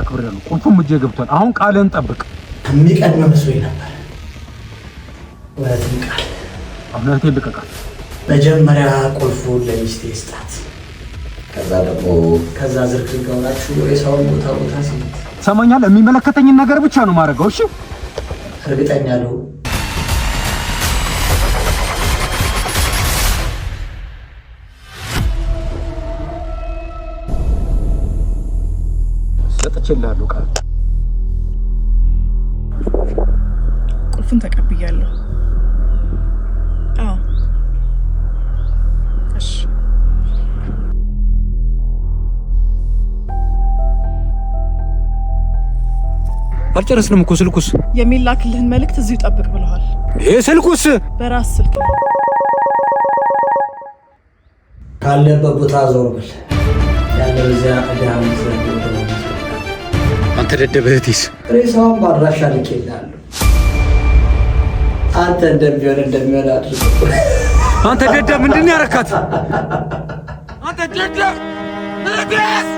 አክብሬያለሁ። ቁልፉም እጄ ገብቷል። አሁን ቃልን ጠብቅ። የሚቀድም መስሎኝ ነበር። እውነትም ቃል እውነቴን ልቀቃት። መጀመሪያ ቁልፉን ለሚስቴ ስጣት። ከዛ ዝርክርክ ሆናችሁ የሰውን ቦታ ሲት ሰማኛለህ። የሚመለከተኝን ነገር ብቻ ነው ማድረገው። እሺ እርግጠኛ ነው። ሰጥቼልሃለሁ ቃል። ቁልፉን ተቀብያለሁ። አዎ እሺ። አልጨረስንም እኮ። ስልኩስ? የሚላክልህን መልእክት እዚሁ ጠብቅ ብለዋል። ይሄ ስልኩስ? በራስ ስልክ ነው። ካለበት ቦታ ዞር ብል ያለው እዚያ እዳም አንተ ደደብ እህቴስ? ሬሳውን ባድራሻ ልኬልሃለሁ። አንተ እንደሚሆን አድርጎ። አንተ ደደብ ምንድን ነው ያረካት? አንተ ደደብ እህቴስ